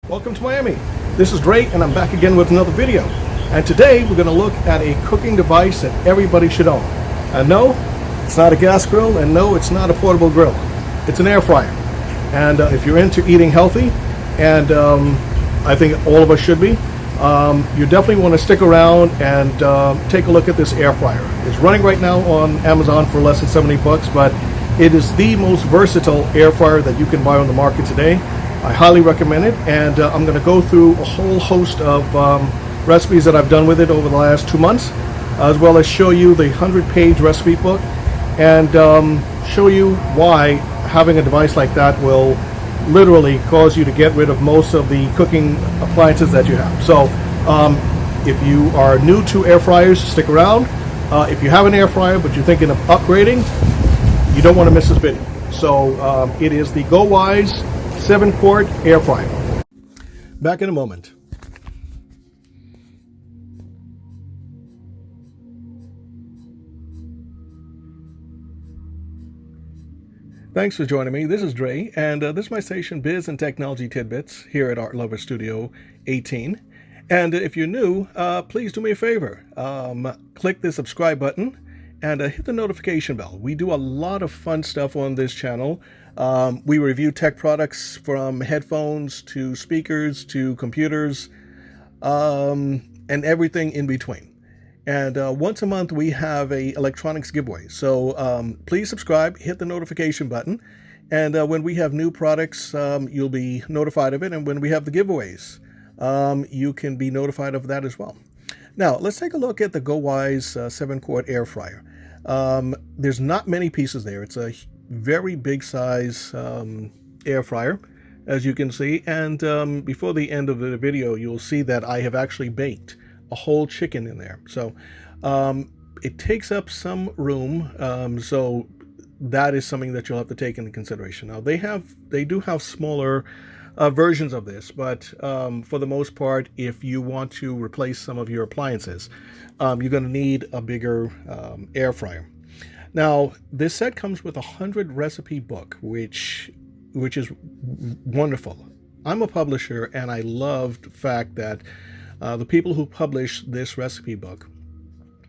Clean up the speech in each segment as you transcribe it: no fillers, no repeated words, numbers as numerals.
Welcome to Miami. This is Dre and I'm back again with another video. And today we're going to look at a cooking device that everybody should own. And no, it's not a gas grill, and no, it's not a portable grill. It's an air fryer. And if you're into eating healthy, and I think all of us should be, you definitely want to stick around and take a look at this air fryer. It's running right now on Amazon for less than 70 bucks, but it is the most versatile air fryer that you can buy on the market today. I highly recommend it, and I'm going to go through a whole host of recipes that I've done with it over the last 2 months, as well as show you the 100-page recipe book and show you why having a device like that will literally cause you to get rid of most of the cooking appliances that you have. So if you are new to air fryers, stick around. If you have an air fryer but you're thinking of upgrading, you don't want to miss this video. So it is the GoWise 7-quart air fryer. Back in a moment. Thanks for joining me. This is Dre, and this is my station, Biz and Technology Tidbits, here at Art Lover Studio 18. And if you're new, please do me a favor. Click the subscribe button and hit the notification bell. We do a lot of fun stuff on this channel. We review tech products from headphones to speakers to computers and everything in between. And once a month we have a electronics giveaway. So please subscribe, hit the notification button, and when we have new products, you'll be notified of it. And when we have the giveaways, you can be notified of that as well. Now, let's take a look at the GoWise 7-quart air fryer. There's not many pieces there. It's a very big size air fryer, as you can see. And before the end of the video, you'll see that I have actually baked a whole chicken in there. So it takes up some room. So that is something that you'll have to take into consideration. Now they do have smaller versions of this, but for the most part, if you want to replace some of your appliances, you're going to need a bigger air fryer. Now, this set comes with a 100 recipe book, which is wonderful. I'm a publisher, and I love the fact that the people who published this recipe book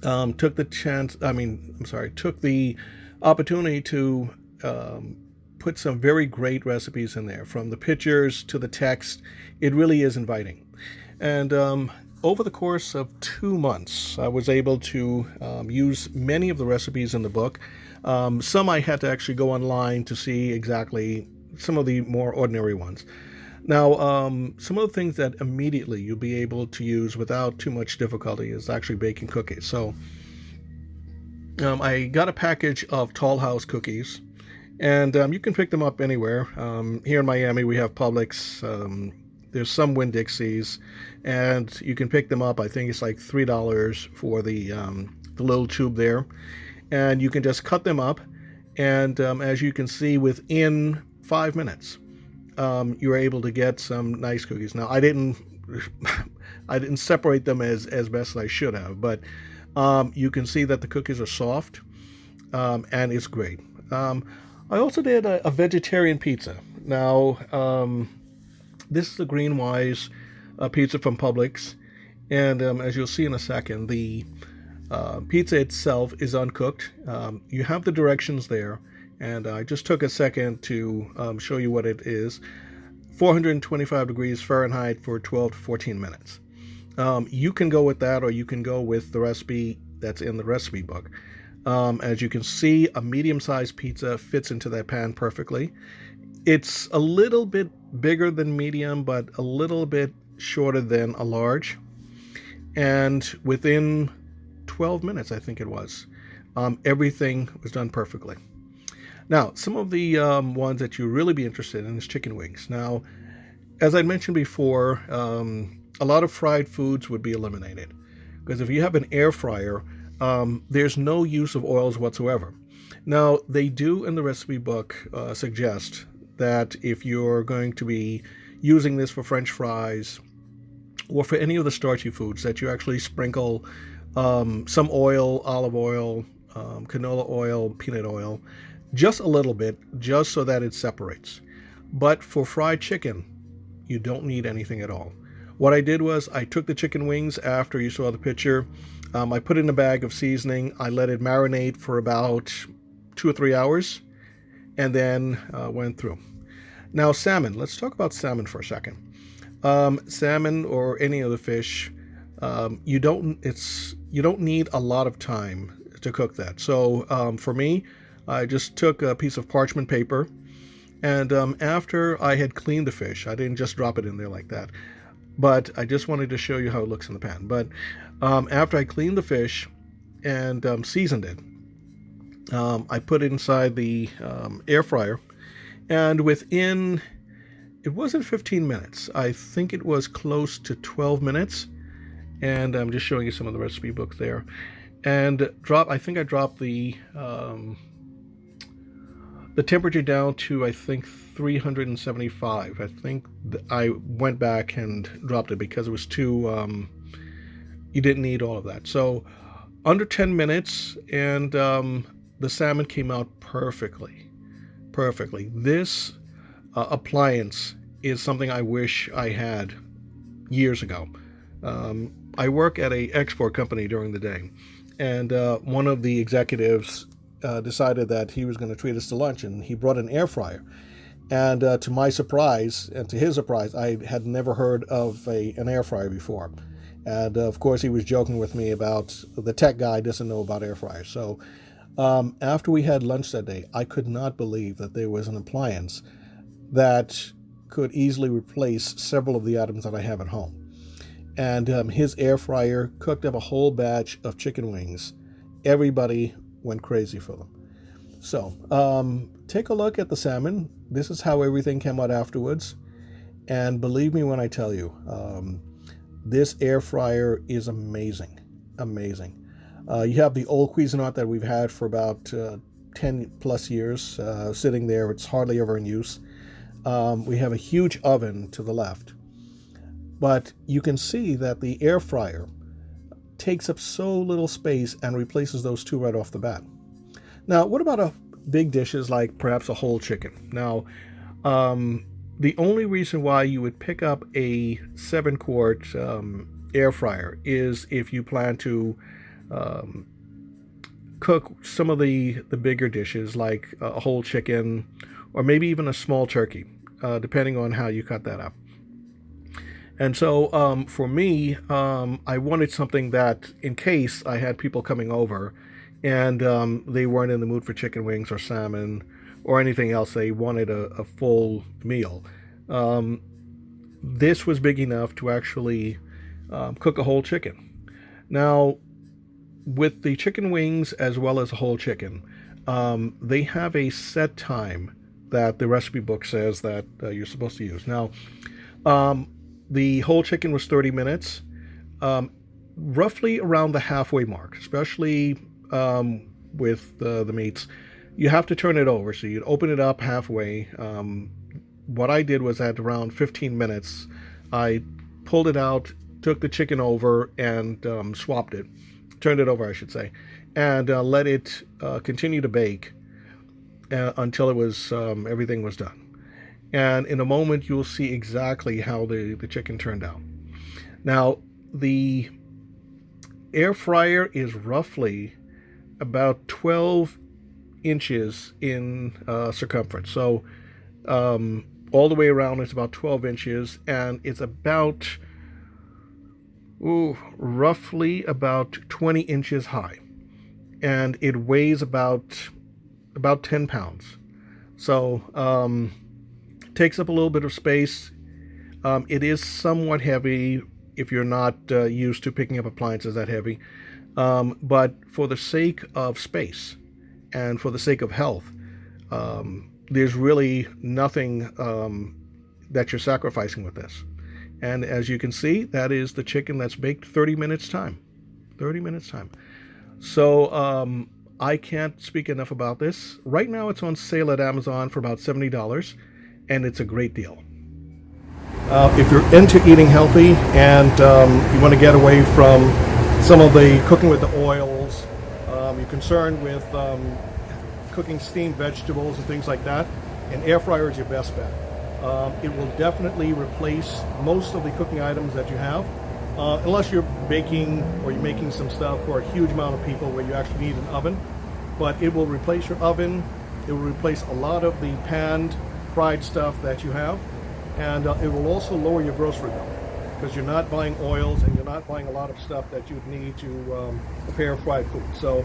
took the opportunity to put some very great recipes in there, from the pictures to the text. It really is inviting. And over the course of 2 months, I was able to use many of the recipes in the book. Some I had to actually go online to see exactly some of the more ordinary ones. Now, some of the things that immediately you'll be able to use without too much difficulty is actually baking cookies. So I got a package of Tall House cookies, and you can pick them up anywhere. Here in Miami, we have Publix. There's some Winn-Dixies, and you can pick them up. I think it's like $3 for the little tube there, and you can just cut them up. And as you can see, within 5 minutes, you're able to get some nice cookies. Now, I didn't separate them as best as I should have, but you can see that the cookies are soft, and it's great. I also did a vegetarian pizza. Now, this is the GoWise pizza from Publix, and as you'll see in a second, the pizza itself is uncooked. You have the directions there, and I just took a second to show you what it is. 425 degrees Fahrenheit for 12 to 14 minutes. You can go with that, or you can go with the recipe that's in the recipe book. As you can see, a medium-sized pizza fits into that pan perfectly. It's a little bit bigger than medium, but a little bit shorter than a large. And within 12 minutes, I think it was, everything was done perfectly. Now, some of the ones that you'll really be interested in is chicken wings. Now, as I mentioned before, a lot of fried foods would be eliminated, because if you have an air fryer, there's no use of oils whatsoever. Now, they do in the recipe book suggest that if you're going to be using this for French fries or for any of the starchy foods, that you actually sprinkle some oil, olive oil, canola oil, peanut oil, just a little bit, just so that it separates. But for fried chicken, You don't need anything at all. What I did was I took the chicken wings after you saw the picture. I put it in a bag of seasoning. I let it marinate for about 2 or 3 hours, and then went through. Now salmon. Let's talk about salmon for a second. Salmon or any other fish, you don't need a lot of time to cook that. So for me, I just took a piece of parchment paper, and after I had cleaned the fish, I didn't just drop it in there like that, but I just wanted to show you how it looks in the pan. But after I cleaned the fish and seasoned it, I put it inside the air fryer, and within, it wasn't 15 minutes. I think it was close to 12 minutes. And I'm just showing you some of the recipe book there. And I think I dropped the temperature down to, I think, 375. I think I went back and dropped it because it was too, you didn't need all of that. So under 10 minutes, and the salmon came out perfectly. This appliance is something I wish I had years ago. I work at an export company during the day, and one of the executives decided that he was going to treat us to lunch, and he brought an air fryer. And to my surprise, and to his surprise, I had never heard of an air fryer before. And of course, he was joking with me about the tech guy doesn't know about air fryers. So after we had lunch that day, I could not believe that there was an appliance that could easily replace several of the items that I have at home. And his air fryer cooked up a whole batch of chicken wings. Everybody went crazy for them. So take a look at the salmon. This is how everything came out afterwards. And believe me when I tell you, this air fryer is amazing. You have the old Cuisinart that we've had for about 10 plus years sitting there. It's hardly ever in use. We have a huge oven to the left. But you can see that the air fryer takes up so little space and replaces those two right off the bat. Now, what about big dishes like perhaps a whole chicken? Now, the only reason why you would pick up a 7-quart air fryer is if you plan to cook some of the bigger dishes like a whole chicken or maybe even a small turkey, depending on how you cut that up. And so for me, I wanted something that in case I had people coming over and they weren't in the mood for chicken wings or salmon or anything else, they wanted a full meal. This was big enough to actually cook a whole chicken. Now, with the chicken wings as well as a whole chicken, they have a set time that the recipe book says that you're supposed to use. Now, the whole chicken was 30 minutes, roughly around the halfway mark, especially with the meats. You have to turn it over, so you'd open it up halfway. What I did was at around 15 minutes, I pulled it out, took the chicken over, and swapped it. Turned it over, I should say, and let it continue to bake until it was everything was done. And in a moment, you'll see exactly how the chicken turned out. Now, the air fryer is roughly about 12 inches in circumference. So all the way around, it's about 12 inches, and it's about roughly about 20 inches high. And it weighs about 10 pounds. So takes up a little bit of space. It is somewhat heavy if you're not used to picking up appliances that heavy. But for the sake of space and for the sake of health, there's really nothing that you're sacrificing with this. And as you can see, that is the chicken that's baked 30 minutes time. 30 minutes time. So I can't speak enough about this. Right now it's on sale at Amazon for about $70. And it's a great deal. If you're into eating healthy and you want to get away from some of the cooking with the oils, you're concerned with cooking steamed vegetables and things like that, an air fryer is your best bet. It will definitely replace most of the cooking items that you have, unless you're baking or you're making some stuff for a huge amount of people where you actually need an oven. But it will replace your oven. It will replace a lot of the panned, fried stuff that you have, and it will also lower your grocery bill because you're not buying oils and you're not buying a lot of stuff that you'd need to prepare fried food. So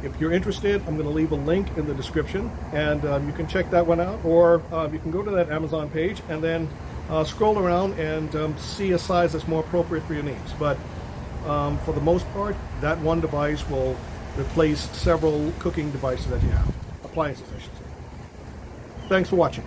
if you're interested, I'm going to leave a link in the description, and you can check that one out, or you can go to that Amazon page and then scroll around and see a size that's more appropriate for your needs. But for the most part, that one device will replace several cooking devices that you have, appliances, I should say. Thanks for watching.